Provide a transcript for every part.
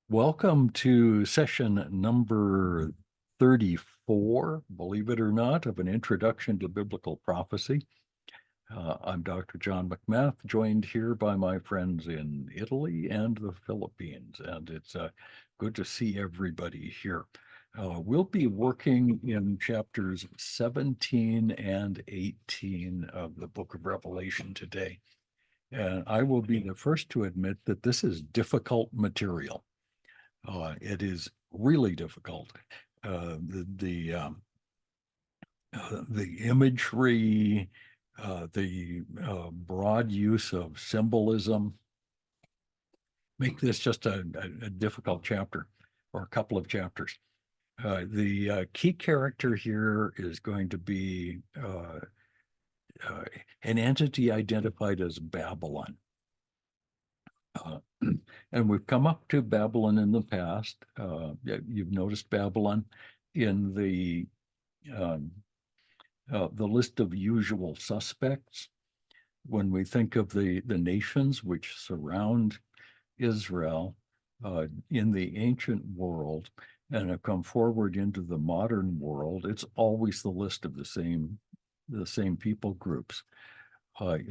Welcome to session number 34, believe it or not, of an introduction to biblical prophecy. I'm Dr. John McMath, joined here by my friends in Italy and the Philippines, and it's good to see everybody here. We'll be working in chapters 17 and 18 of the book of Revelation today. And I will be the first to admit that this is difficult material. It is really difficult. The imagery, the broad use of symbolism make this just a difficult chapter or a couple of chapters. The key character here is going to be an entity identified as Babylon. And we've come up to Babylon in the past. You've noticed Babylon in the list of usual suspects. When we think of the nations which surround Israel in the ancient world and have come forward into the modern world, it's always the list of the same people groups.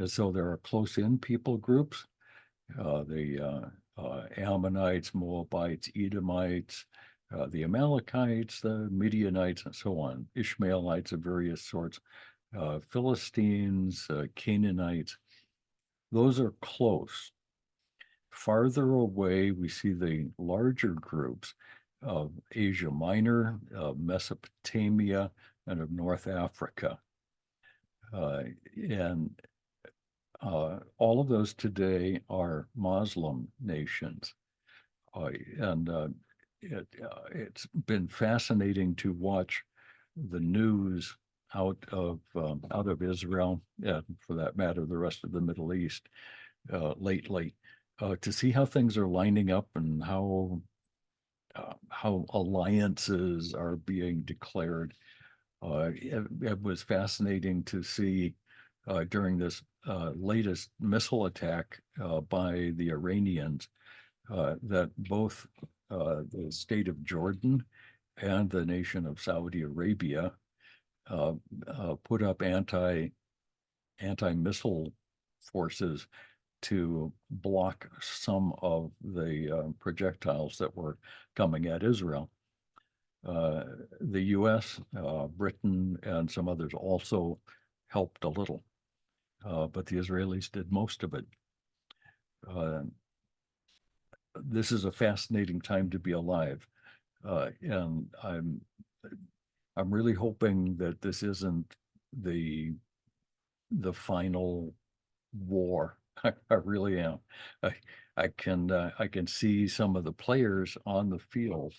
So there are close-in people groups. The Ammonites, Moabites, Edomites, the Amalekites, the Midianites, and so on, Ishmaelites of various sorts, Philistines, Canaanites. Those are close. Farther away, we see the larger groups of Asia Minor, Mesopotamia, and of North Africa. And all of those today are Muslim nations. And it's been fascinating to watch the news out of Israel, and for that matter, the rest of the Middle East lately, to see how things are lining up and how alliances are being declared. It was fascinating to see during this latest missile attack by the Iranians that both the state of Jordan and the nation of Saudi Arabia put up anti-missile forces to block some of the projectiles that were coming at Israel. The U.S., Britain, and some others also helped a little, but the Israelis did most of it. This is a fascinating time to be alive, and I'm really hoping that this isn't the final war. I really am. I can see some of the players on the field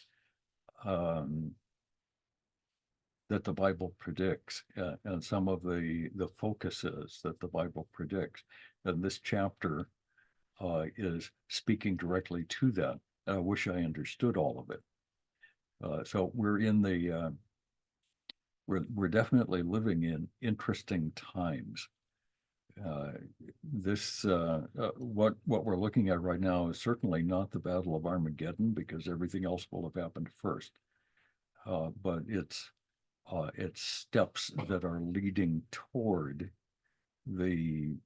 that the Bible predicts, and some of the focuses that the Bible predicts. And this chapter is speaking directly to that. I wish I understood all of it. So we're in the we're definitely living in interesting times. What we're looking at right now is certainly not the Battle of Armageddon, because everything else will have happened first. But it's steps that are leading toward the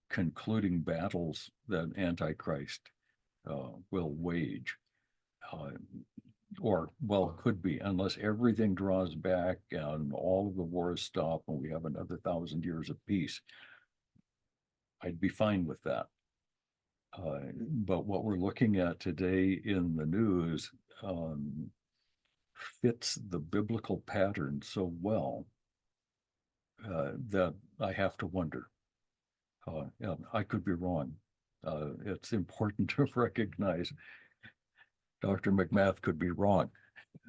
concluding battles that Antichrist will wage, or, well, could be, unless everything draws back and all of the wars stop and we have another 1,000 years of peace. I'd be fine with that. But what we're looking at today in the news fits the biblical pattern so well that I have to wonder. I could be wrong. It's important to recognize Dr. McMath could be wrong,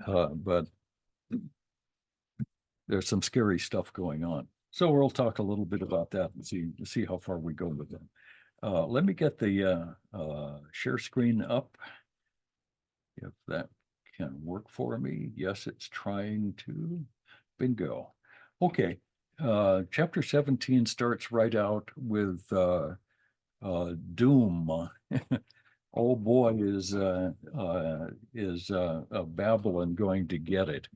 but there's some scary stuff going on. So we'll talk a little bit about that and see how far we go with it. Let me get the share screen up, if that can work for me. Yes, it's trying to. Bingo. Okay. Chapter 17 starts right out with doom. Oh boy, boy, is Babylon going to get it?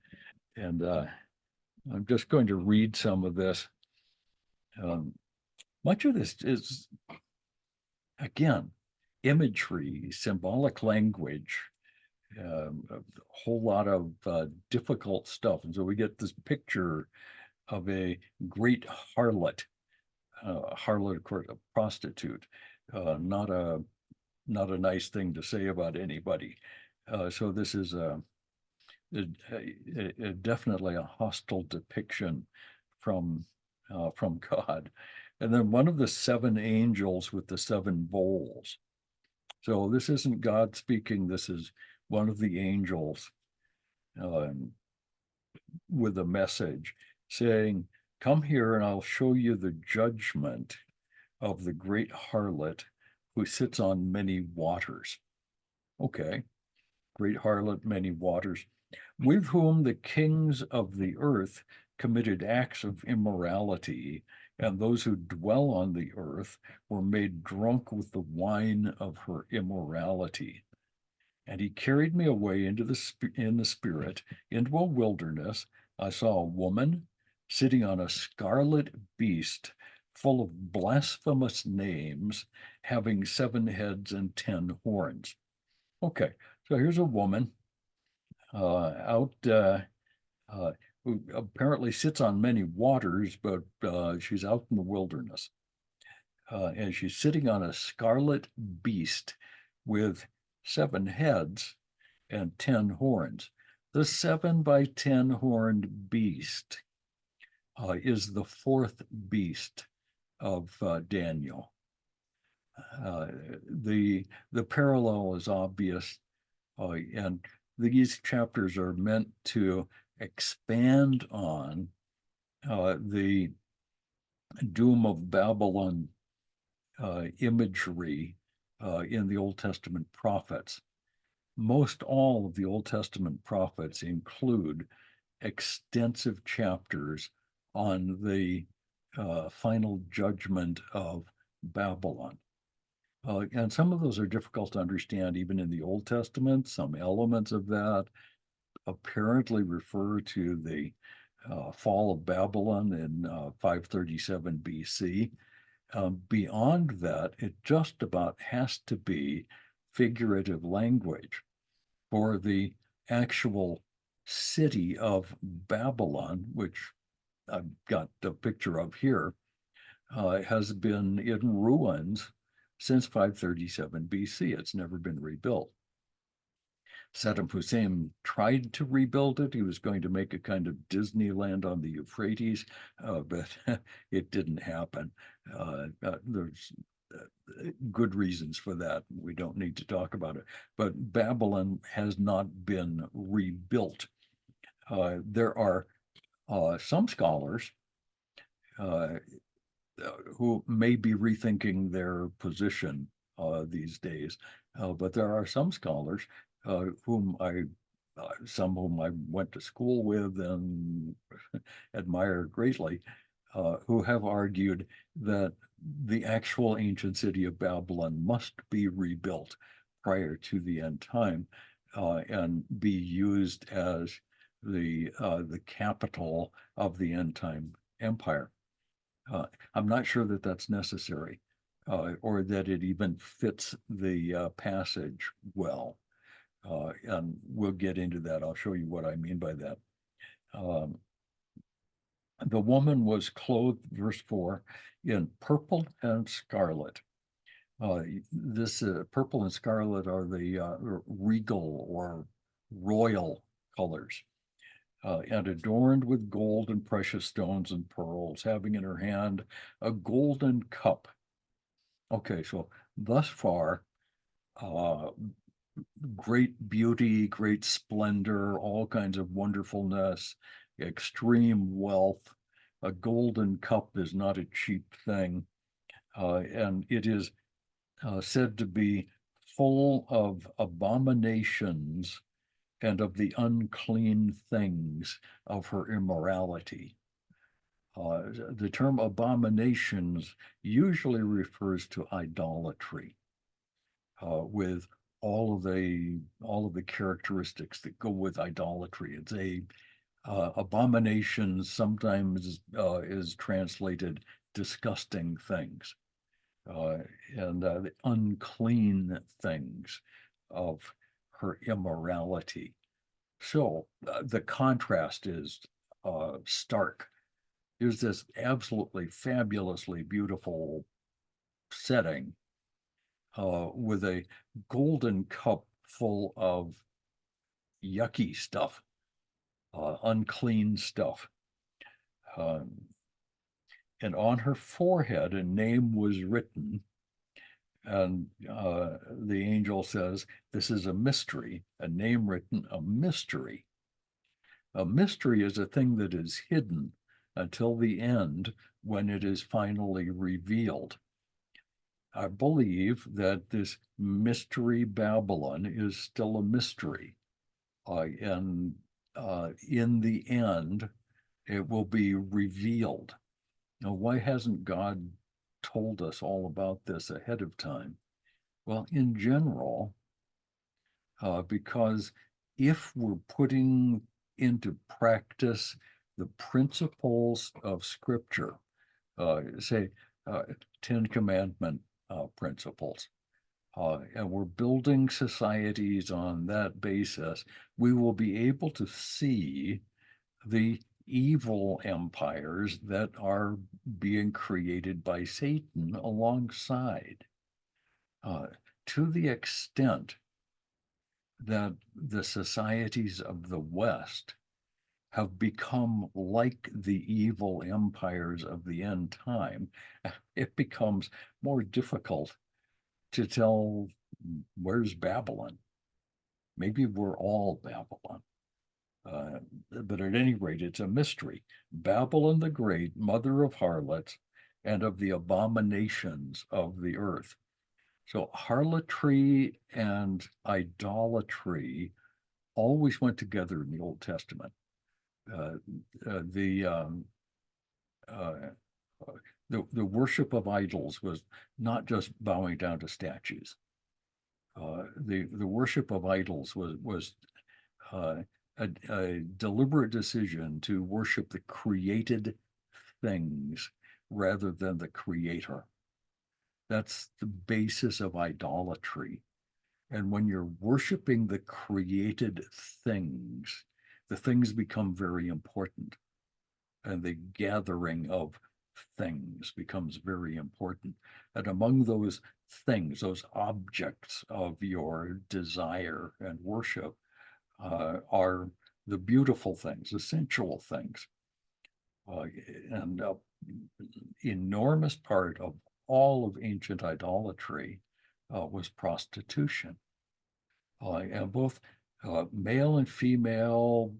And I'm just going to read some of this. Much of this is, again, imagery, symbolic language, a whole lot of difficult stuff. And so we get this picture of a great harlot, of course, a prostitute, not a nice thing to say about anybody. So this is definitely a hostile depiction from God. And then one of the seven angels with the seven bowls. So this isn't God speaking. This is one of the angels with a message saying, "Come here and I'll show you the judgment of the great harlot who sits on many waters." Okay, great harlot, many waters, with whom the kings of the earth committed acts of immorality, and those who dwell on the earth were made drunk with the wine of her immorality. And he carried me away in the spirit into a wilderness. I saw a woman sitting on a scarlet beast full of blasphemous names, having 7 heads and 10 horns. Okay, so here's a woman who apparently sits on many waters, but she's out in the wilderness. And she's sitting on a scarlet beast with 7 heads and 10 horns. The 7 by 10 horned beast is the 4th beast of Daniel. The parallel is obvious, and these chapters are meant to expand on the doom of Babylon imagery in the Old Testament prophets. Most all of the Old Testament prophets include extensive chapters on the final judgment of Babylon. And some of those are difficult to understand even in the Old Testament. Some elements of that apparently refer to the fall of Babylon in 537 BC. Beyond that, it just about has to be figurative language, for the actual city of Babylon, which I've got a picture of here, has been in ruins since 537 BC. It's never been rebuilt. Saddam Hussein tried to rebuild it. He was going to make a kind of Disneyland on the Euphrates, but it didn't happen. There's good reasons for that. We don't need to talk about it. But Babylon has not been rebuilt. There are some scholars who may be rethinking their position these days, but there are some scholars some whom I went to school with and admire greatly, who have argued that the actual ancient city of Babylon must be rebuilt prior to the end time and be used as the capital of the end time empire. I'm not sure that that's necessary or that it even fits the passage well. And we'll get into that. I'll show you what I mean by that. The woman was clothed, verse 4, in purple and scarlet. This purple and scarlet are the regal or royal colors, and adorned with gold and precious stones and pearls, having in her hand a golden cup. Okay, so thus far, great beauty, great splendor, all kinds of wonderfulness, extreme wealth. A golden cup is not a cheap thing. And it is said to be full of abominations and of the unclean things of her immorality. The term abominations usually refers to idolatry, with all of the characteristics that go with idolatry. It's a abomination sometimes is translated disgusting things, uh, and the unclean things of her immorality. So the contrast is stark. There's this absolutely fabulously beautiful setting with a golden cup full of yucky stuff, unclean stuff. Um, and on her forehead, a name was written. And the angel says, this is a mystery, a name written, a mystery. A mystery is a thing that is hidden until the end when it is finally revealed. I believe that this mystery Babylon is still a mystery. And in the end, it will be revealed. Now, why hasn't God told us all about this ahead of time? Well, in general, because if we're putting into practice the principles of Scripture, say, Ten Commandment principles, and we're building societies on that basis, we will be able to see the evil empires that are being created by Satan alongside. To the extent that the societies of the West have become like the evil empires of the end time, it becomes more difficult to tell where's Babylon. Maybe we're all Babylon. But at any rate, it's a mystery. Babylon the Great, mother of harlots and of the abominations of the earth. So harlotry and idolatry always went together in the Old Testament. Uh, uh, the, um, uh, the worship of idols was not just bowing down to statues. The worship of idols was uh, a deliberate decision to worship the created things rather than the creator. That's the basis of idolatry. And when you're worshiping the created things, the things become very important. And the gathering of things becomes very important. And among those things, those objects of your desire and worship, are the beautiful things, the sensual things. And enormous part of all of ancient idolatry was prostitution. And both male and female,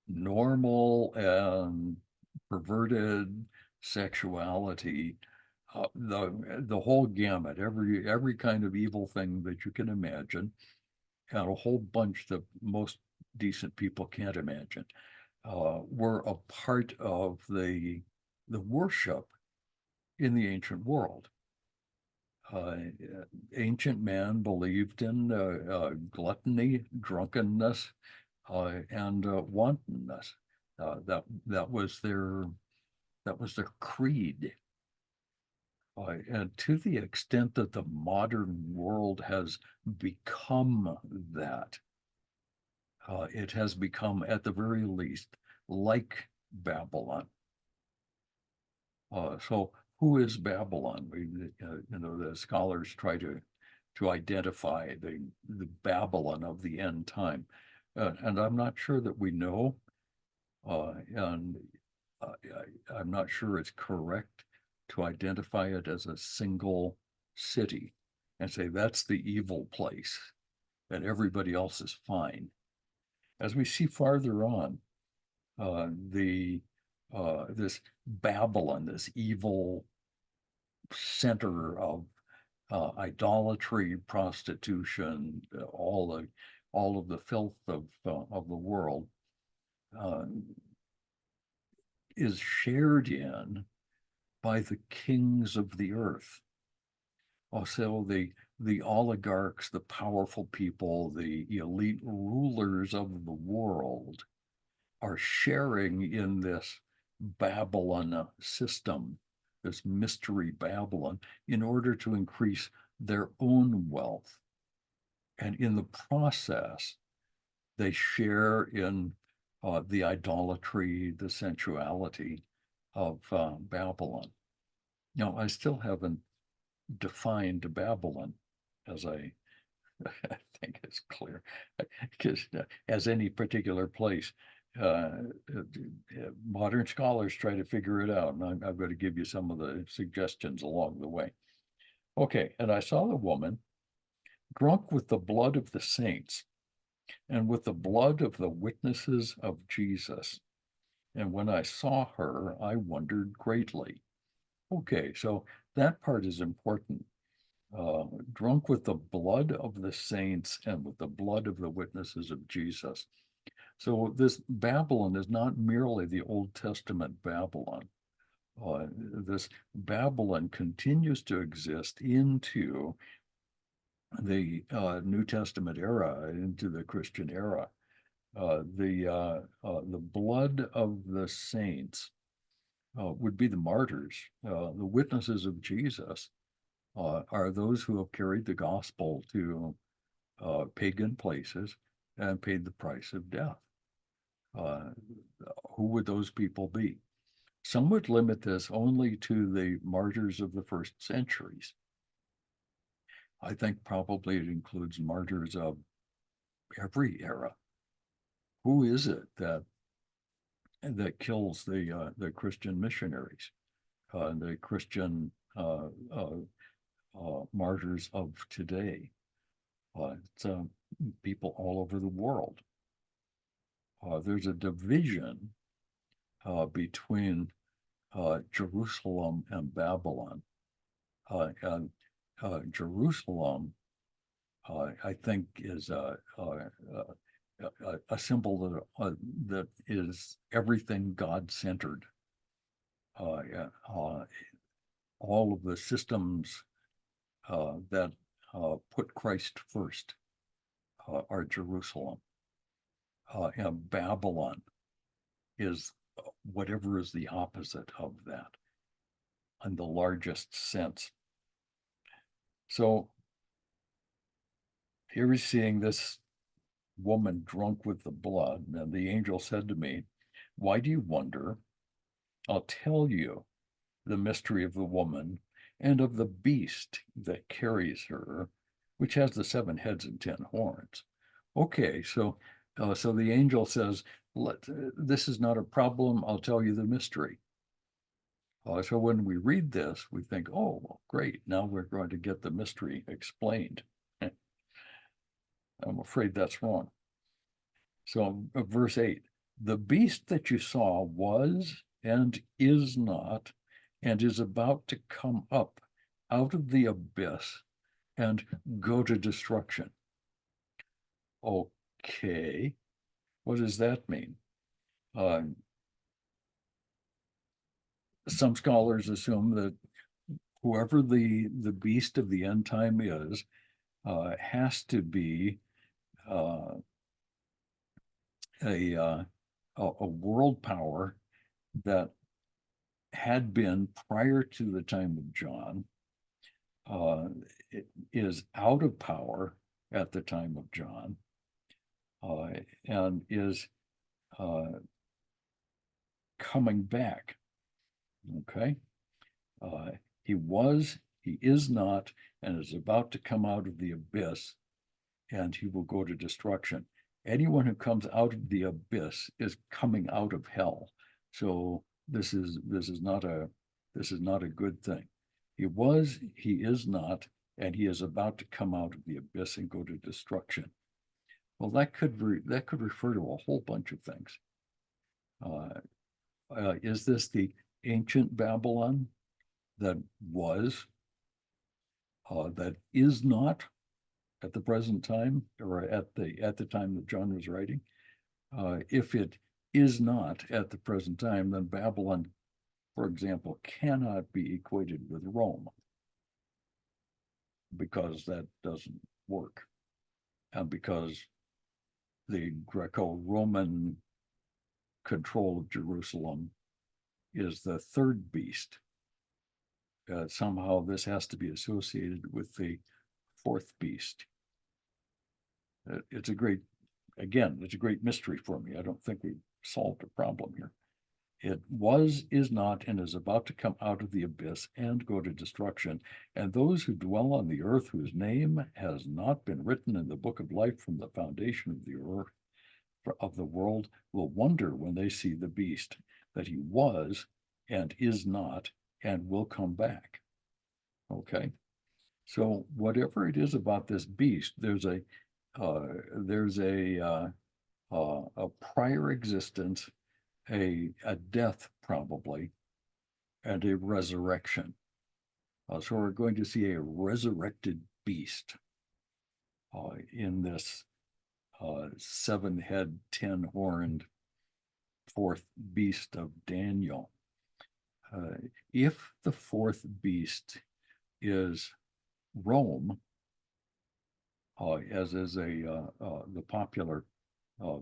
normal and perverted sexuality, the whole gamut, every kind of evil thing that you can imagine, and a whole bunch that most decent people can't imagine, were a part of the worship in the ancient world. Ancient man believed in gluttony, drunkenness, and wantonness. That was their creed. And to the extent that the modern world has become that, it has become, at the very least, like Babylon. So who is Babylon? The scholars try to identify the Babylon of the end time, and I'm not sure that we know, and I'm not sure it's correct to identify it as a single city and say that's the evil place and everybody else is fine. As we see farther on, this Babylon, this evil center of idolatry, prostitution, all of the filth of the world, is shared in by the kings of the earth. Also, the oligarchs, the powerful people, the elite rulers of the world are sharing in this Babylon system, this mystery Babylon, in order to increase their own wealth. And in the process, they share in the idolatry, the sensuality of Babylon. Now, I still haven't defined Babylon, as I think is clear, because as any particular place, modern scholars try to figure it out, and I'm going to give you some of the suggestions along the way. Okay, and I saw the woman drunk with the blood of the saints and with the blood of the witnesses of Jesus. And when I saw her, I wondered greatly. Okay, so that part is important. Drunk with the blood of the saints and with the blood of the witnesses of Jesus. So this Babylon is not merely the Old Testament Babylon. This Babylon continues to exist into the New Testament era, into the Christian era. The blood of the saints would be the martyrs, the witnesses of Jesus. Are those who have carried the gospel to pagan places and paid the price of death. Who would those people be? Some would limit this only to the martyrs of the first centuries. I think probably it includes martyrs of every era. Who is it that kills the Christian missionaries, the Christian martyrs of today? It's people all over the world. There's a division between Jerusalem and Babylon. And Jerusalem, I think, is a symbol that is everything God-centered. All of the systems that put Christ first are Jerusalem. And Babylon is whatever is the opposite of that in the largest sense. So here we're seeing this woman drunk with the blood, and the angel said to me, "Why do you wonder? I'll tell you the mystery of the woman and of the beast that carries her, which has the 7 heads and 10 horns." Okay, so the angel says, this is not a problem. I'll tell you the mystery. So when we read this, we think, oh, well, great. Now we're going to get the mystery explained. I'm afraid that's wrong. So verse 8, the beast that you saw was and is not, and is about to come up out of the abyss and go to destruction. Okay, what does that mean? Some scholars assume that whoever the beast of the end time is has to be a world power that had been prior to the time of John, is out of power at the time of John, and is coming back. Okay. He was, he is not, and is about to come out of the abyss, and he will go to destruction. Anyone who comes out of the abyss is coming out of hell. So this is not a good thing. He was, he is not, and he is about to come out of the abyss and go to destruction. Well, that could refer to a whole bunch of things. Is this the ancient Babylon that was, that is not at the present time, or at the time that John was writing? If it is not at the present time, then Babylon, for example, cannot be equated with Rome. because that doesn't work. And because the Greco-Roman control of Jerusalem is the third beast, somehow this has to be associated with the fourth beast. It's a great mystery for me. I don't think we've solved a problem here. It was, is not, and is about to come out of the abyss and go to destruction. And those who dwell on the earth, whose name has not been written in the book of life from the foundation of the earth, of the world, will wonder when they see the beast, that he was and is not and will come back. Okay. So whatever it is about this beast, there's a prior existence, a death probably, and a resurrection. So we're going to see a resurrected beast in this 7-head, 10-horned fourth beast of Daniel. If the fourth beast is Rome, as is the popular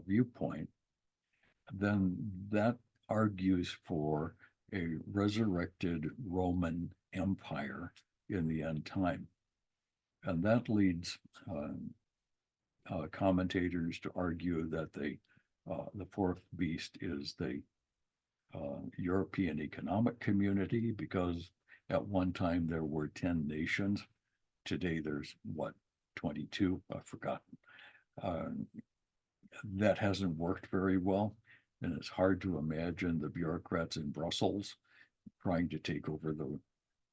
viewpoint, then that argues for a resurrected Roman Empire in the end time. And that leads commentators to argue that the fourth beast is the European Economic Community, because at one time there were 10 nations. Today there's 22? I've forgotten. That hasn't worked very well, and it's hard to imagine the bureaucrats in Brussels trying to take over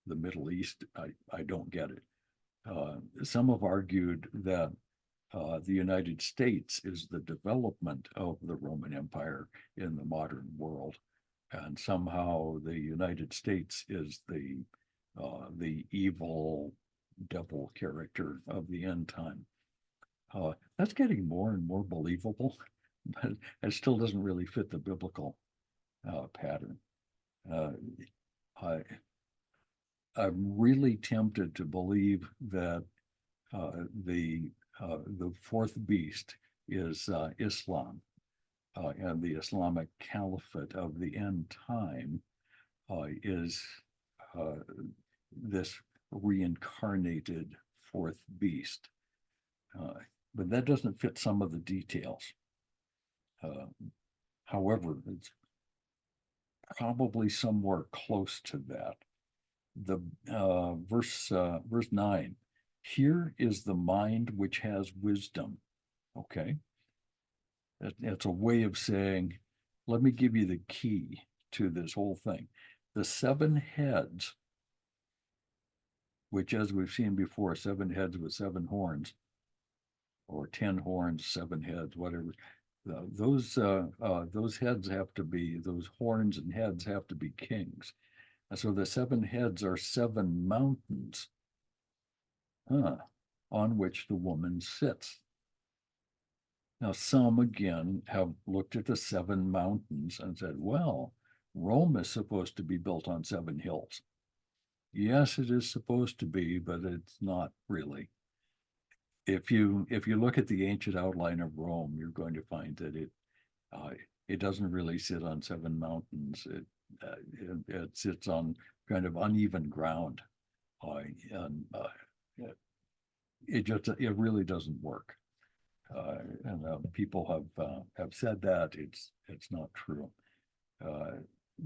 the Middle East. I don't get it. Some have argued that the United States is the development of the Roman Empire in the modern world, and somehow the United States is the evil devil character of the end time. That's getting more and more believable, but it still doesn't really fit the biblical pattern. I'm really tempted to believe that the fourth beast is Islam, and the Islamic Caliphate of the end time is this reincarnated fourth beast. But that doesn't fit some of the details. However, it's probably somewhere close to that. The verse 9, here is the mind which has wisdom. Okay. It's a way of saying, let me give you the key to this whole thing. The 7 heads, which, as we've seen before, 7 heads with 7 horns, or 10 horns, 7 heads, whatever. Those heads have to be, those horns and heads have to be kings. And so the 7 heads are 7 mountains on which the woman sits. Now, some again have looked at the 7 mountains and said, well, Rome is supposed to be built on 7 hills. Yes, it is supposed to be, but it's not really. If you look at the ancient outline of Rome, you're going to find that it doesn't really sit on 7 mountains. It sits on kind of uneven ground, and it really doesn't work. And people have said that it's not true.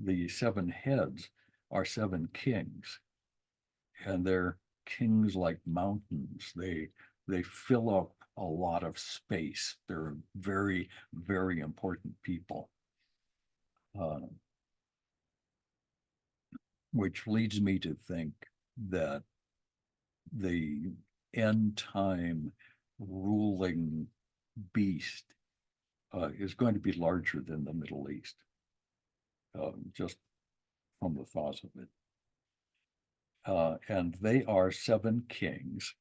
The 7 heads are 7 kings, and they're kings like mountains. They fill up a lot of space. They're very, very important people. Which leads me to think that the end time ruling beast is going to be larger than the Middle East, just from the thoughts of it. And they are 7 kings.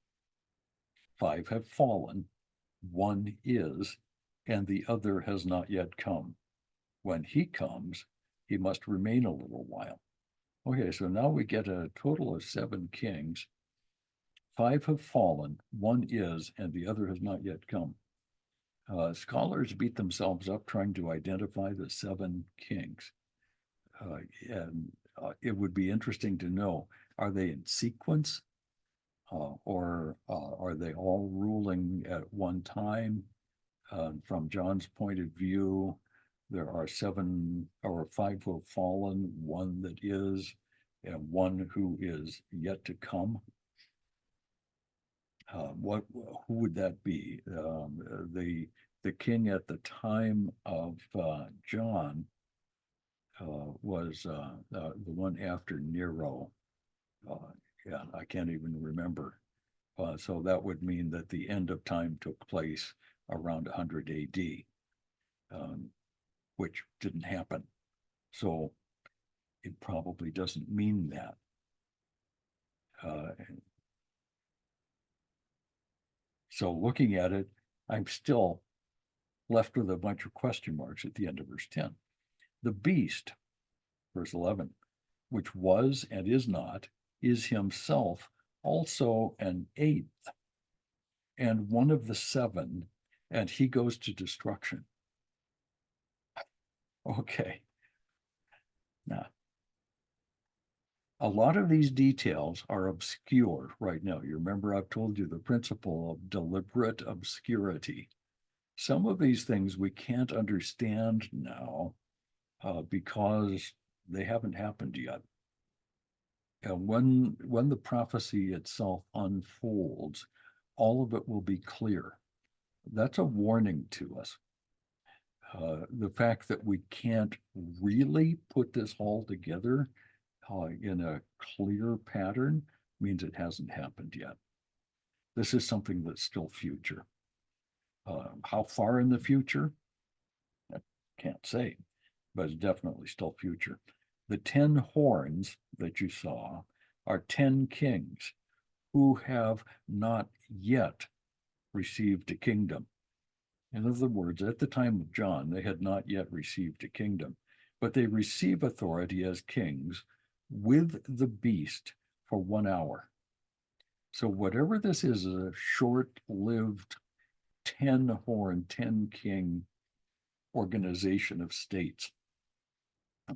5 have fallen, 1 is, and the other has not yet come. When he comes, he must remain a little while. Okay, so now we get a total of 7 kings. 5 have fallen, one is, and the other has not yet come. Scholars beat themselves up trying to identify the 7 kings. And it would be interesting to know, are they in sequence? Or are they all ruling at one time? From John's point of view, there are 7 or 5 who have fallen, one that is, and one who is yet to come. Who would that be? The king at the time of John was the one after Nero. Yeah, I can't even remember. So that would mean that the end of time took place around 100 AD, which didn't happen. So it probably doesn't mean that. So looking at it, I'm still left with a bunch of question marks at the end of verse 10. The beast, verse 11, which was and is not, is himself also an 8th and one of the 7, and he goes to destruction. Okay. Now, a lot of these details are obscure right now. You remember I've told you the principle of deliberate obscurity. Some of these things we can't understand now because they haven't happened yet. And when the prophecy itself unfolds, all of it will be clear. That's a warning to us. The fact that we can't really put this all together in a clear pattern means it hasn't happened yet. This is something that's still future. How far in the future? I can't say, but it's definitely still future. The 10 horns that you saw are 10 kings who have not yet received a kingdom. In other words, at the time of John, they had not yet received a kingdom, but they receive authority as kings with the beast for 1 hour. So whatever this is a short-lived 10-horn, 10-king organization of states.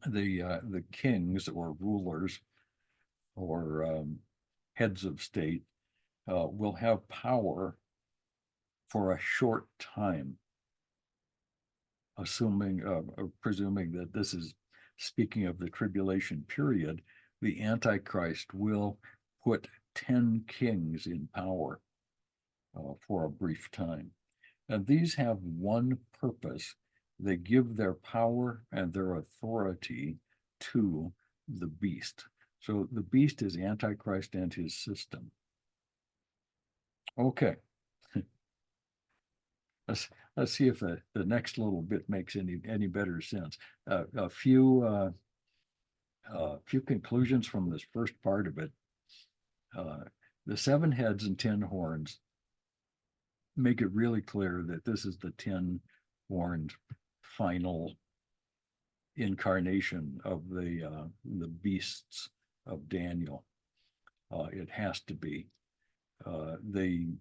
The kings or rulers or heads of state will have power for a short time, presuming that this is speaking of the tribulation period. The Antichrist will put 10 kings in power for a brief time. And these have one purpose. They give their power and their authority to the beast. So the beast is Antichrist and his system. Okay. Let's see if the next little bit makes any better sense. A few conclusions from this first part of it. The 7 heads and 10 horns make it really clear that this is the 10-horned final incarnation of the beasts of Daniel. It has to be. The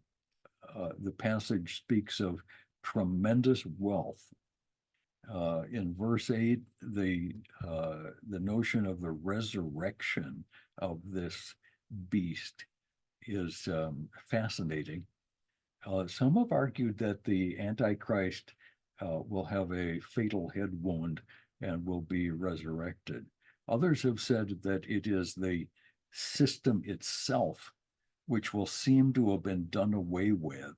passage speaks of tremendous wealth. In verse 8, the notion of the resurrection of this beast is fascinating. Some have argued that the Antichrist will have a fatal head wound and will be resurrected. Others have said that it is the system itself which will seem to have been done away with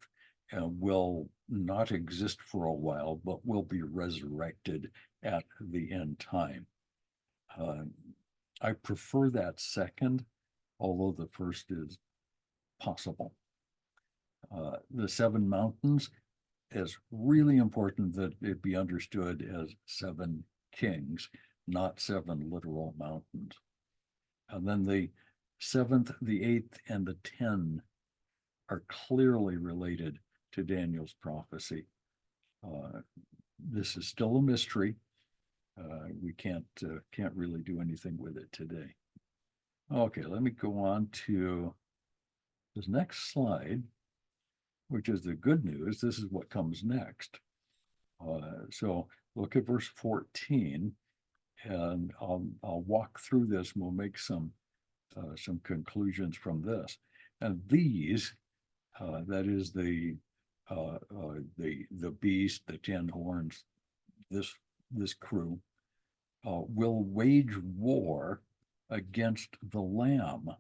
and will not exist for a while, but will be resurrected at the end time. I prefer that second, although the first is possible. The 7 mountains is really important that it be understood as 7 kings, not 7 literal mountains. And then the 7th, the 8th, and the 10 are clearly related to Daniel's prophecy. This is still a mystery. We can't really do anything with it today. Okay, let me go on to This next slide, which is the good news, this is what comes next. So look at verse 14, and I'll walk through this and we'll make some conclusions from this. And these, that is the beast, the 10 horns, this crew, will wage war against the Lamb.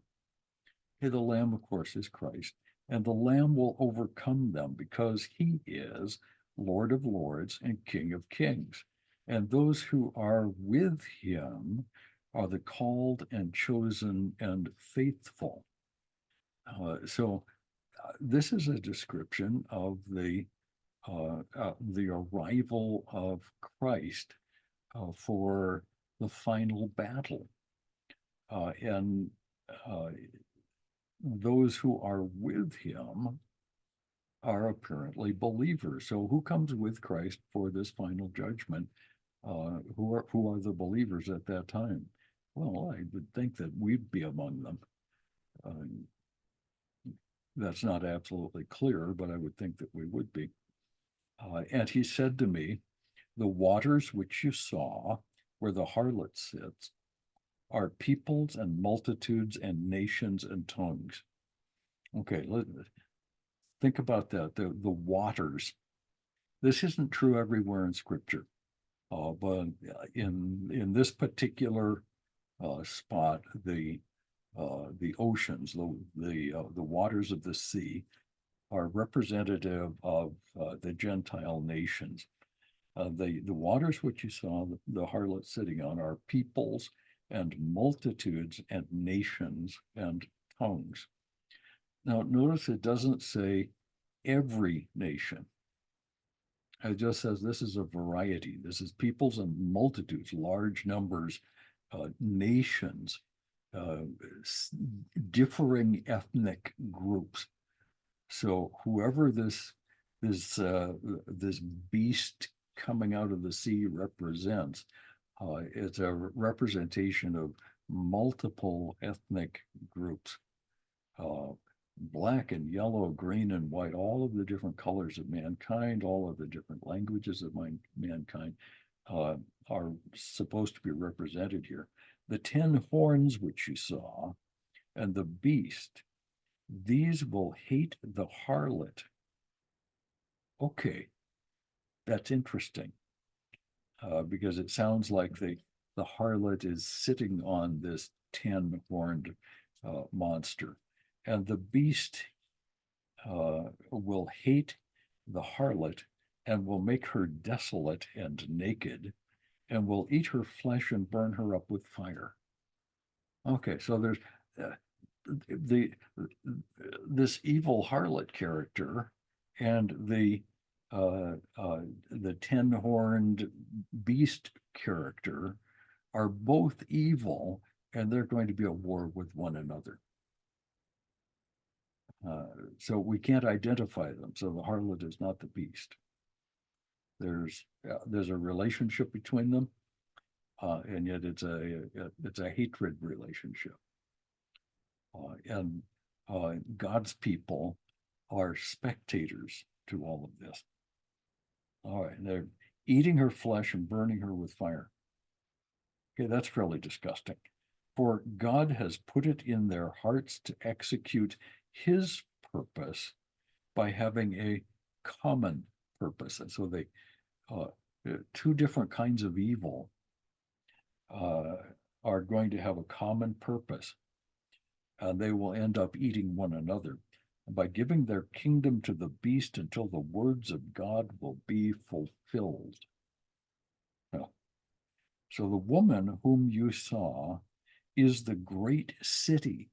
Okay, the Lamb, of course, is Christ, and the Lamb will overcome them because he is Lord of Lords and King of Kings. And those who are with him are the called and chosen and faithful. So this is a description of the arrival of Christ for the final battle. And those who are with him are apparently believers. So who comes with Christ for this final judgment? Who are the believers at that time? Well, I would think that we'd be among them. That's not absolutely clear, but I would think that we would be. And he said to me, the waters which you saw where the harlot sits are peoples and multitudes and nations and tongues. Okay, think about that, the waters. This isn't true everywhere in Scripture, but in this particular spot, the oceans, the waters of the sea, are representative of the Gentile nations. The waters which you saw the harlot sitting on are peoples and multitudes and nations and tongues. Now, notice it doesn't say every nation. It just says this is a variety. This is peoples and multitudes, large numbers, nations, differing ethnic groups. So whoever this beast coming out of the sea represents, it's a representation of multiple ethnic groups, black and yellow, green and white, all of the different colors of mankind, all of the different languages of mankind are supposed to be represented here. The 10 horns which you saw and the beast, these will hate the harlot. Okay, that's interesting, because it sounds like the harlot is sitting on this 10-horned monster, and the beast will hate the harlot and will make her desolate and naked, and will eat her flesh and burn her up with fire. Okay, so there's this evil harlot character and the 10-horned beast character are both evil, and they're going to be at war with one another. So we can't identify them. So the harlot is not the beast. There's a relationship between them, and yet it's a hatred relationship. And God's people are spectators to all of this. All right, they're eating her flesh and burning her with fire. Okay, that's fairly disgusting. For God has put it in their hearts to execute his purpose by having a common purpose. And so they, two different kinds of evil are going to have a common purpose. They will end up eating one another by giving their kingdom to the beast until the words of God will be fulfilled. So the woman whom you saw is the great city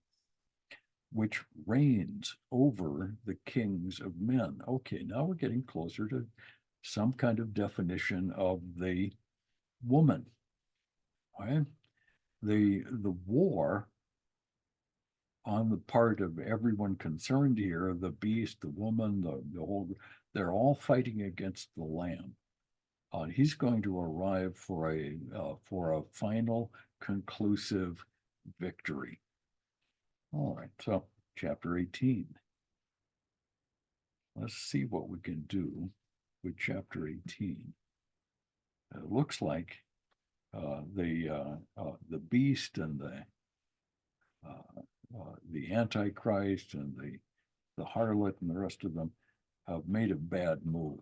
which reigns over the kings of men. Okay, now we're getting closer to some kind of definition of the woman. Right? The war on the part of everyone concerned here, the beast, the woman, the whole, they're all fighting against the Lamb. He's going to arrive for a final conclusive victory. All right, so chapter 18. Let's see what we can do with chapter 18. It looks like the beast and the Antichrist and the harlot and the rest of them have made a bad move.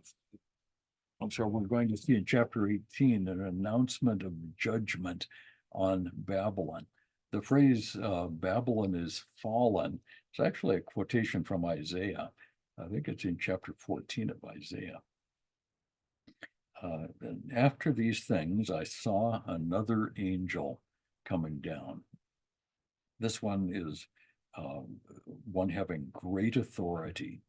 And so we're going to see in chapter 18 an announcement of judgment on Babylon. The phrase Babylon is fallen is actually a quotation from Isaiah. I think it's in chapter 14 of Isaiah. And after these things, I saw another angel coming down. This one is one having great authority,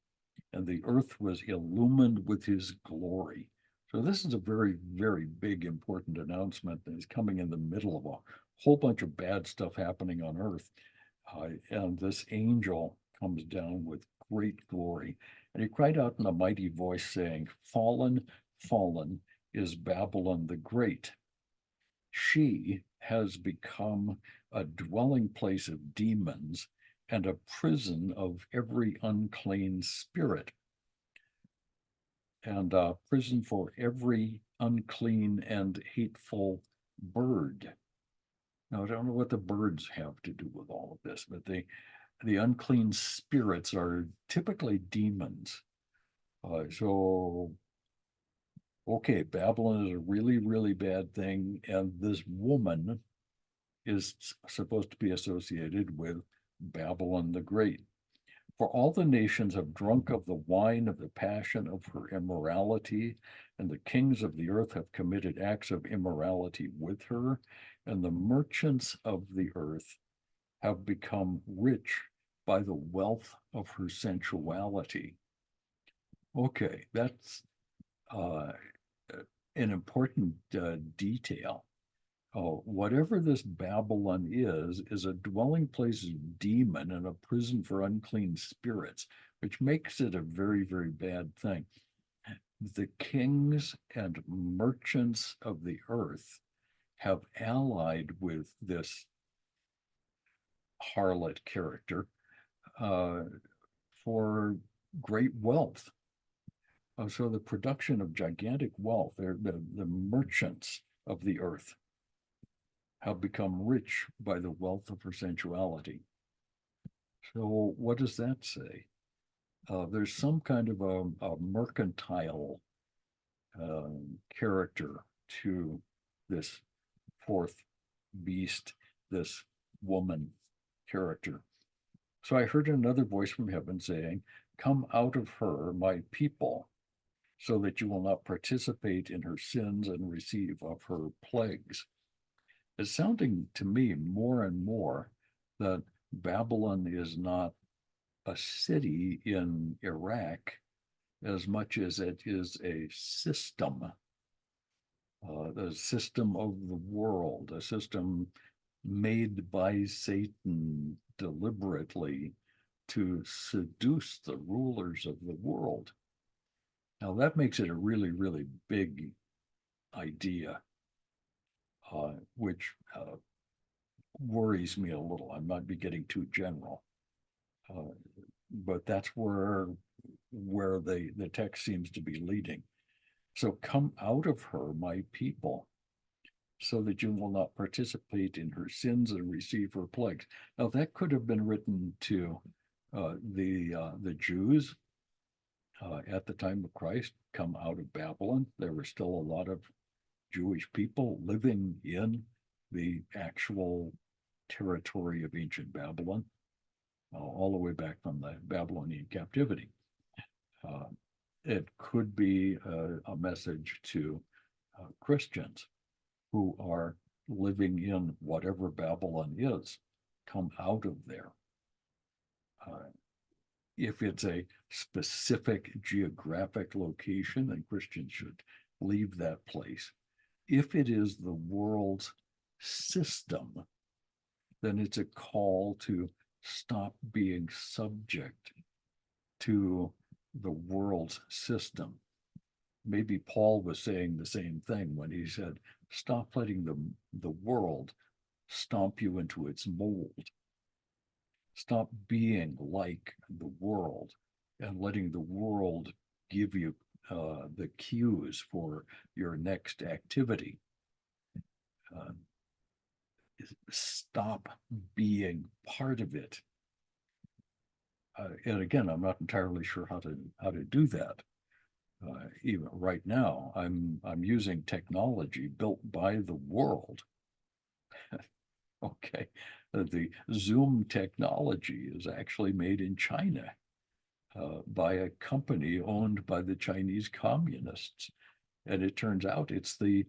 and the earth was illumined with his glory. So this is a very, very big, important announcement that is coming in the middle of a whole bunch of bad stuff happening on earth. And this angel comes down with great glory. And he cried out in a mighty voice, saying, "Fallen, fallen is Babylon the Great. She has become a dwelling place of demons and a prison of every unclean spirit, and a prison for every unclean and hateful bird." Now, I don't know what the birds have to do with all of this, but the unclean spirits are typically demons. So, okay, Babylon is a really, really bad thing, and this woman is supposed to be associated with Babylon the Great. For all the nations have drunk of the wine of the passion of her immorality, and the kings of the earth have committed acts of immorality with her, and the merchants of the earth have become rich by the wealth of her sensuality. Okay, that's an important detail. Whatever this Babylon is a dwelling place of demon and a prison for unclean spirits, which makes it a very, very bad thing. The kings and merchants of the earth have allied with this harlot character for great wealth. So the production of gigantic wealth, the merchants of the earth have become rich by the wealth of her sensuality. So what does that say? There's some kind of a mercantile character to this fourth beast, this woman character. So I heard another voice from heaven saying, "Come out of her, my people, so that you will not participate in her sins and receive of her plagues." It's sounding to me more and more that Babylon is not a city in Iraq as much as it is a system, the system of the world, a system made by Satan deliberately to seduce the rulers of the world. Now, that makes it a really, really big idea, which worries me a little. I might be getting too general, but that's where the text seems to be leading. So come out of her, my people, so that you will not participate in her sins and receive her plagues. Now that could have been written to the Jews at the time of Christ. Come out of Babylon. There were still a lot of Jewish people living in the actual territory of ancient Babylon, all the way back from the Babylonian captivity. It could be a message to Christians who are living in whatever Babylon is. Come out of there. If it's a specific geographic location, then Christians should leave that place. If it is the world's system, then it's a call to stop being subject to the world's system. Maybe Paul was saying the same thing when he said, stop letting the world stomp you into its mold. Stop being like the world and letting the world give you the cues for your next activity. Stop being part of it. And again, I'm not entirely sure how to do that. Even right now, I'm using technology built by the world. Okay, the Zoom technology is actually made in China by a company owned by the Chinese communists, and it turns out it's the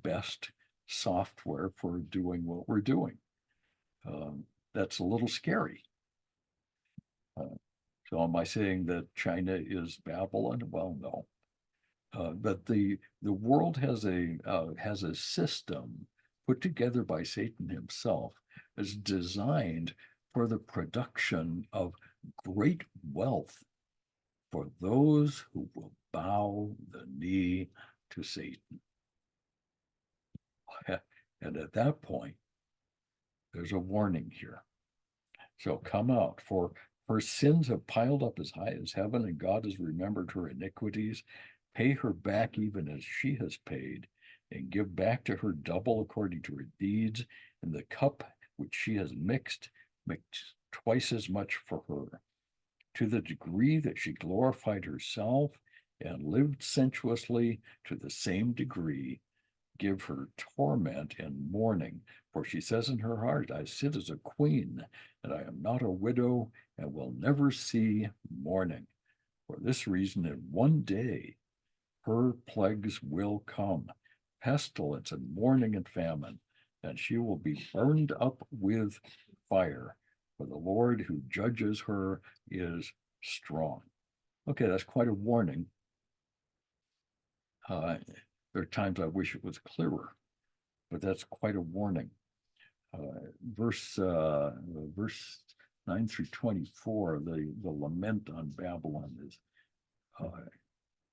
best software for doing what we're doing. That's a little scary. So am I saying that China is Babylon? Well, no. But the world has a system put together by Satan himself, is designed for the production of great wealth for those who will bow the knee to Satan. And at that point, there's a warning here. So come out, for her sins have piled up as high as heaven, and God has remembered her iniquities. Pay her back even as she has paid, and give back to her double according to her deeds. And the cup which she has mixed, mix twice as much for her. To the degree that she glorified herself and lived sensuously, to the same degree give her torment and mourning. For she says in her heart, I sit as a queen, and I am not a widow, and will never see mourning. For this reason, in one day, her plagues will come, pestilence and mourning and famine, and she will be burned up with fire. For the Lord who judges her is strong. Okay, that's quite a warning. There are times I wish it was clearer, but that's quite a warning. Verse 9 through 24, the lament on Babylon is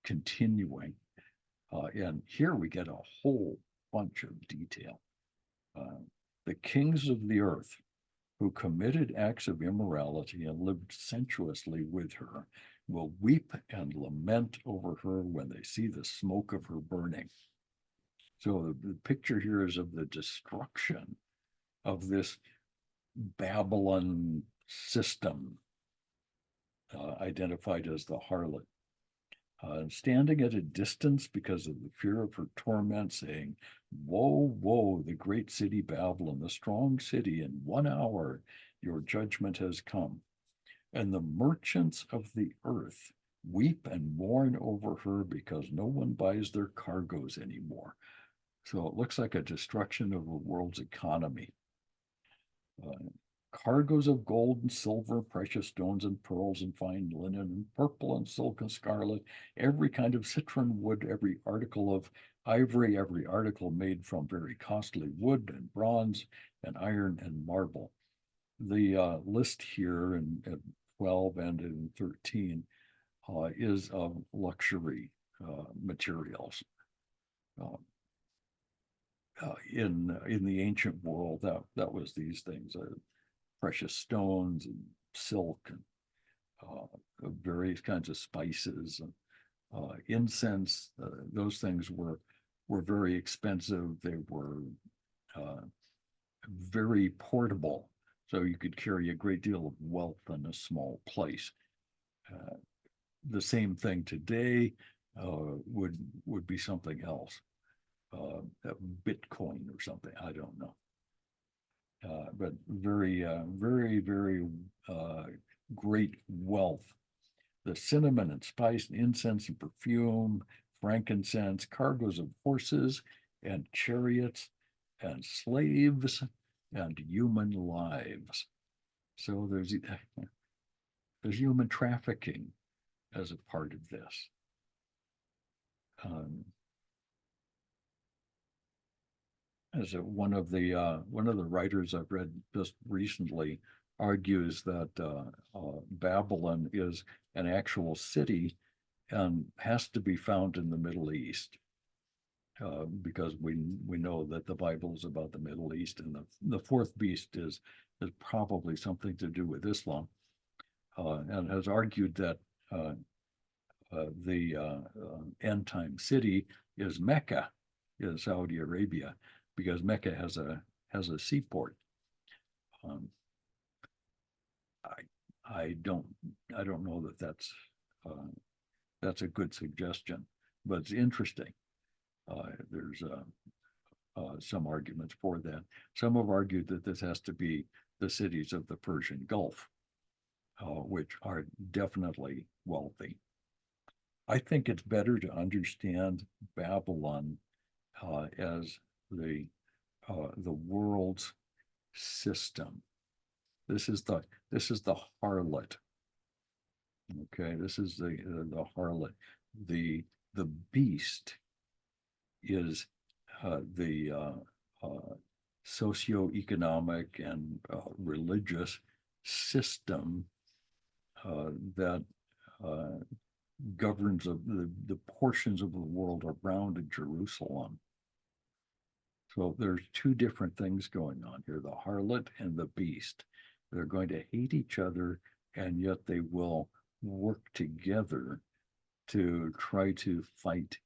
continuing. And here we get a whole bunch of detail. The kings of the earth who committed acts of immorality and lived sensuously with her will weep and lament over her when they see the smoke of her burning. So the picture here is of the destruction of this Babylon system, identified as the harlot. Standing at a distance because of the fear of her torment, saying, Woe, woe, the great city Babylon, the strong city, in 1 hour your judgment has come. And the merchants of the earth weep and mourn over her because no one buys their cargoes anymore. So it looks like a destruction of the world's economy. Cargoes of gold and silver, precious stones and pearls and fine linen and purple and silk and scarlet, every kind of citron wood, every article of ivory, every article made from very costly wood and bronze and iron and marble. The list here in 12 and in 13 is of luxury materials. In the ancient world, that was these things, precious stones and silk and various kinds of spices and incense. Those things were very expensive. They were very portable, so you could carry a great deal of wealth in a small place. The same thing today would be something else. Bitcoin or something, I don't know. But very, very great wealth. The cinnamon and spice and incense and perfume, frankincense, cargoes of horses and chariots and slaves and human lives. So there's human trafficking as a part of this. As one of the writers I've read just recently argues that Babylon is an actual city and has to be found in the Middle East, because we know that the Bible is about the Middle East, and the fourth beast is is probably something to do with Islam, and has argued that the end time city is Mecca in Saudi Arabia, because Mecca has a seaport. I don't know that that's a good suggestion, but it's interesting. There's some arguments for that. Some have argued that this has to be the cities of the Persian Gulf, which are definitely wealthy. I think it's better to understand Babylon as the world's system. This is the harlot. Okay, this is the harlot. The beast is the socioeconomic and religious system that governs the portions of the world around Jerusalem. So there's two different things going on here, the harlot and the beast. They're going to hate each other, and yet they will work together to try to fight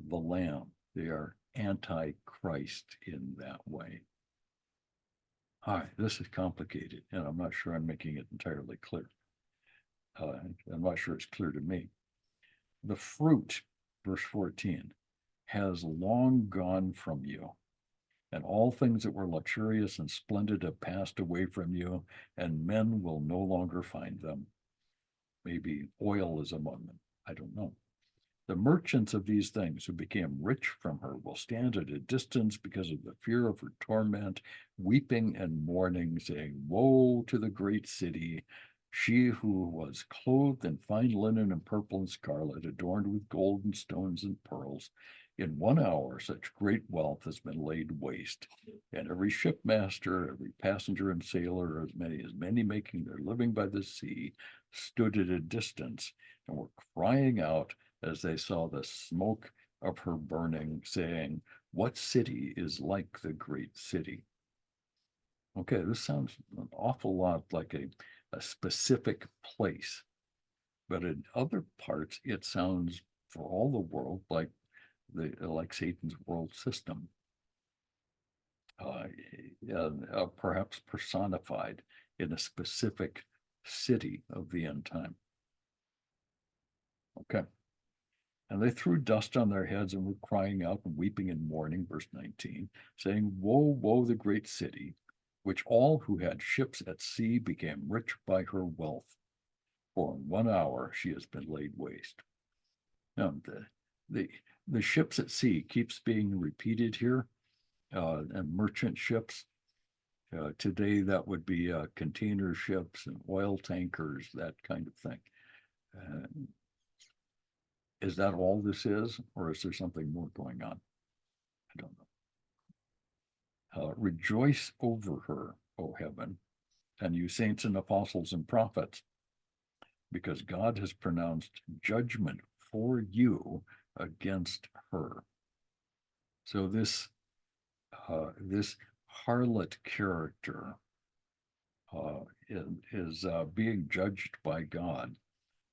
the Lamb. They are anti-Christ in that way. Hi, this is complicated, and I'm not sure I'm making it entirely clear. I'm not sure it's clear to me. The fruit, verse 14, has long gone from you, and all things that were luxurious and splendid have passed away from you, and men will no longer find them. Maybe oil is among them. I don't know. The merchants of these things who became rich from her will stand at a distance because of the fear of her torment, weeping and mourning, saying, woe to the great city, she who was clothed in fine linen and purple and scarlet, adorned with gold and stones and pearls. In 1 hour, such great wealth has been laid waste, and every shipmaster, every passenger and sailor, as many making their living by the sea, stood at a distance and were crying out as they saw the smoke of her burning, saying, what city is like the great city? Okay, this sounds an awful lot like a specific place, but in other parts, it sounds for all the world like Satan's world system, perhaps personified in a specific city of the end time. Okay. And they threw dust on their heads and were crying out and weeping and mourning, verse 19, saying, woe, woe, the great city, which all who had ships at sea became rich by her wealth. For in 1 hour she has been laid waste. Now, the ships at sea keeps being repeated here, and merchant ships. Today, that would be container ships and oil tankers, that kind of thing. Is that all this is, or is there something more going on? I don't know. Rejoice over her, O heaven, and you saints and apostles and prophets, because God has pronounced judgment for you against her. So this harlot character is being judged by God,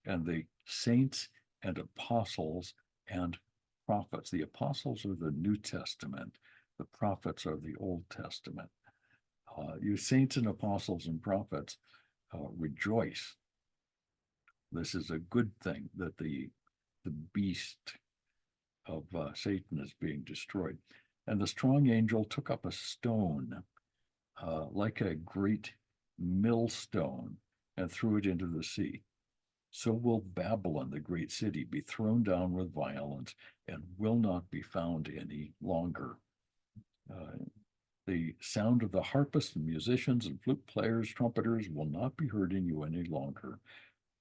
and the saints and apostles and prophets. The apostles are the New Testament. The prophets are the Old Testament. You saints and apostles and prophets, rejoice. This is a good thing that the beast of Satan is being destroyed. And the strong angel took up a stone, like a great millstone, and threw it into the sea. So will Babylon, the great city, be thrown down with violence and will not be found any longer. The sound of the harpists and musicians and flute players, trumpeters will not be heard in you any longer,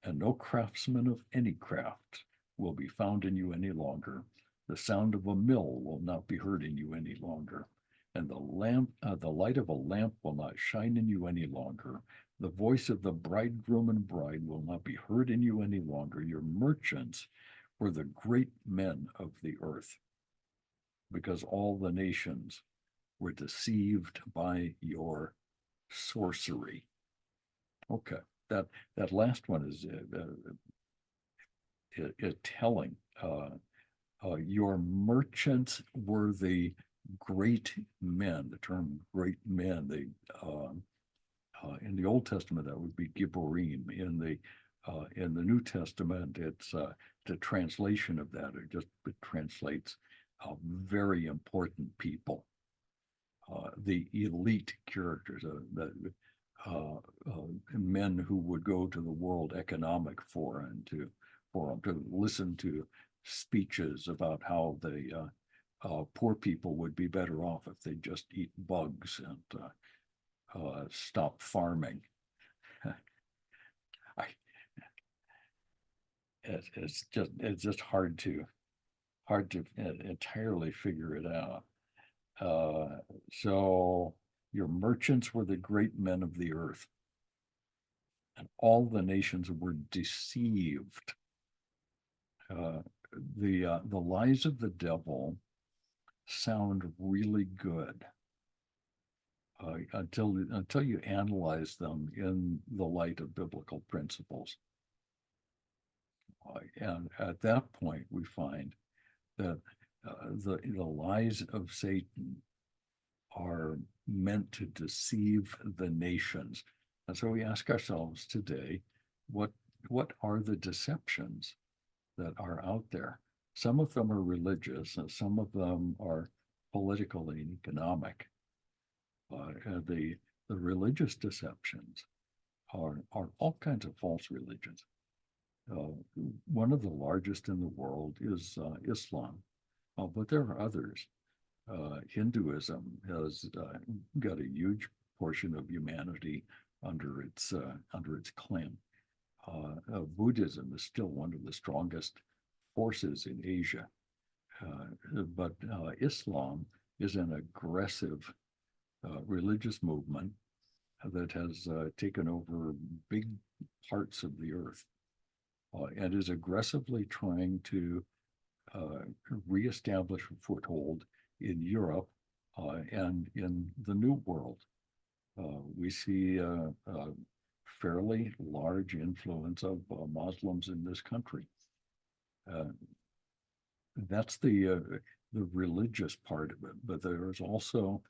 and no craftsman of any craft will be found in you any longer. The sound of a mill will not be heard in you any longer, and the light of a lamp will not shine in you any longer. The voice of the bridegroom and bride will not be heard in you any longer. Your merchants were the great men of the earth, because all the nations were deceived by your sorcery. Okay, that last one is telling. Your merchants were the great men. The term "great men," in the Old Testament that would be Gibborim. In the New Testament, it's the translation of that. It translates very important people, the elite characters, men who would go to the World Economic Forum to listen to speeches about how the poor people would be better off if they just eat bugs and stop farming. It's just hard to entirely figure it out. So your merchants were the great men of the earth, and all the nations were deceived. The lies of the devil sound really good until you analyze them in the light of biblical principles. And at that point, we find that the lies of Satan are meant to deceive the nations. And so we ask ourselves today, what are the deceptions that are out there? Some of them are religious, and some of them are political and economic. The religious deceptions are all kinds of false religions. One of the largest in the world is Islam, but there are others. Hinduism has got a huge portion of humanity under its claim. Buddhism is still one of the strongest forces in Asia, but Islam is an aggressive religious movement that has taken over big parts of the earth and is aggressively trying to reestablish a foothold in Europe and in the New World. We see a fairly large influence of Muslims in this country. That's the religious part of it, but there's also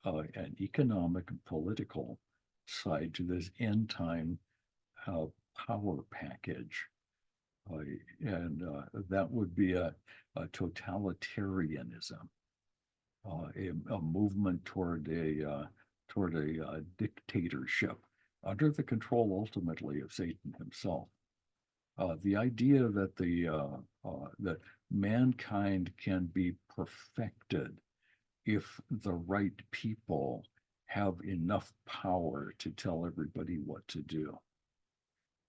an economic and political side to this end time power package. And that would be a totalitarianism, a movement toward a dictatorship under the control ultimately of Satan himself. The idea that that mankind can be perfected if the right people have enough power to tell everybody what to do.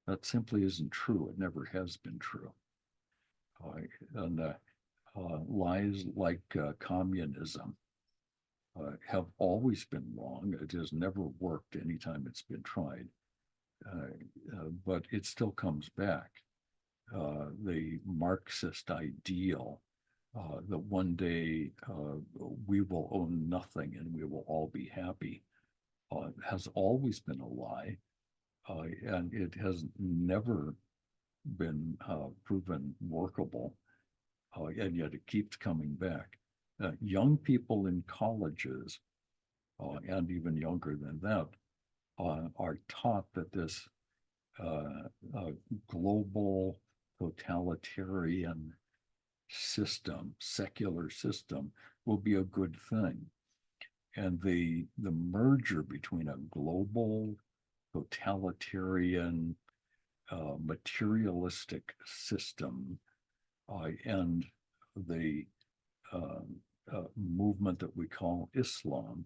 That simply isn't true. It never has been true. And lies like communism have always been wrong. It has never worked anytime it's been tried, but it still comes back. The Marxist ideal that one day we will own nothing and we will all be happy has always been a lie. And it has never been proven workable, and yet it keeps coming back. Young people in colleges, and even younger than that, are taught that this global totalitarian system, secular system, will be a good thing. And the merger between a global totalitarian materialistic system and the movement that we call Islam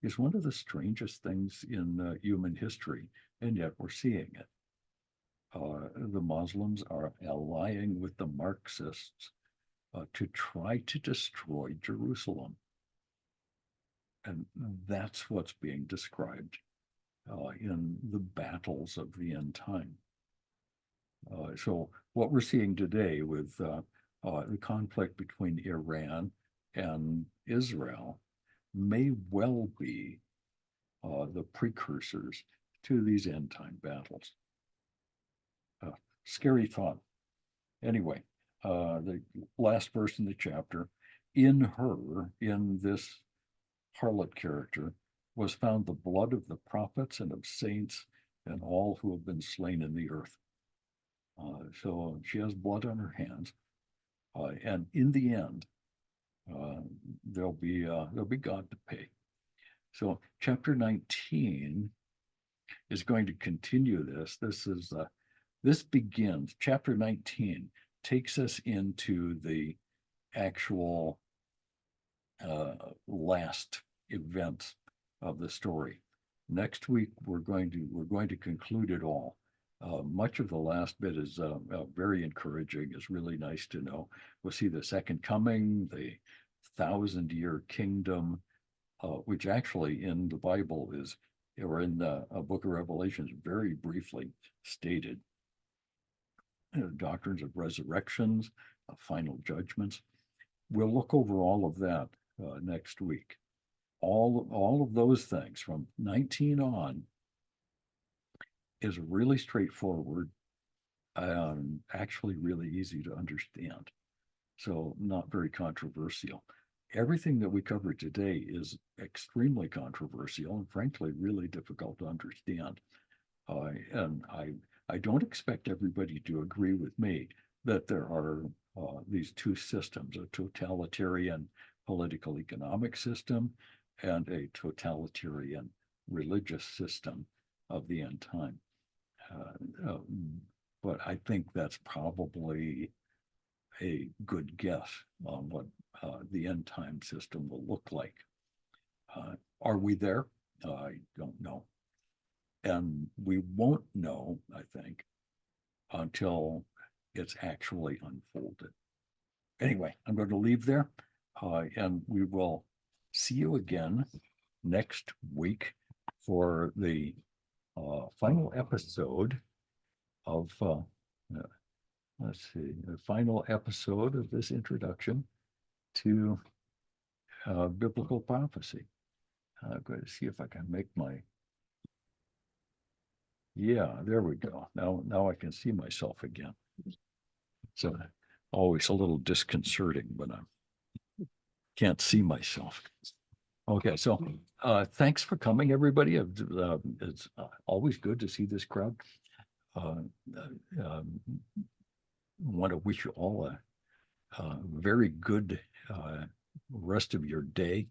is one of the strangest things in human history, and yet we're seeing it. The Muslims are allying with the Marxists to try to destroy Jerusalem. And that's what's being described in the battles of the end time. So what we're seeing today with the conflict between Iran and Israel may well be the precursors to these end time battles. Scary thought. Anyway, the last verse in the chapter, in her, in this harlot character, was found the blood of the prophets and of saints and all who have been slain in the earth. So she has blood on her hands, and in the end, there'll be God to pay. So chapter 19 is going to continue this. This begins, chapter 19 takes us into the actual last events of the story. Next week, we're going to conclude it all. Much of the last bit is very encouraging. It's really nice to know. We'll see the second coming, the 1,000-year kingdom, which actually in the Bible is, or in the book of Revelation, is very briefly stated. Doctrines of resurrections, final judgments. We'll look over all of that next week. All of those things from 19 on is really straightforward and actually really easy to understand. So not very controversial. Everything that we covered today is extremely controversial and frankly really difficult to understand. And I don't expect everybody to agree with me that there are these two systems, a totalitarian political economic system and a totalitarian religious system of the end time. But I think that's probably a good guess on what the end time system will look like. Are we there? I don't know. And we won't know, I think, until it's actually unfolded. Anyway, I'm going to leave there, and we will see you again next week for the final episode of, let's see, the final episode of this introduction to biblical prophecy. I'm going to see if I can make my, yeah, there we go. Now I can see myself again. So always a little disconcerting, but I can't see myself. Okay, so thanks for coming, everybody. It's always good to see this crowd. Want to wish you all a very good rest of your day.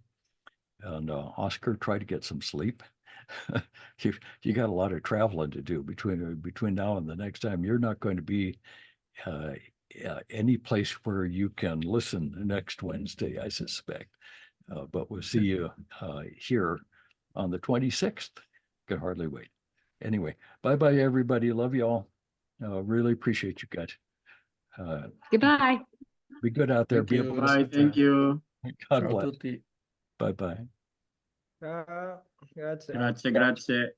And Oscar, try to get some sleep. You got a lot of traveling to do between now and the next time. You're not going to be any place where you can listen next Wednesday, I suspect. But we'll see you here on the 26th. Can hardly wait. Anyway, bye-bye, everybody. Love you all. Really appreciate you guys. Goodbye. Be good out there. Be able to. Bye, thank you. God Ciao a bless. tutti. Bye-bye. Grazie. Grazie, grazie.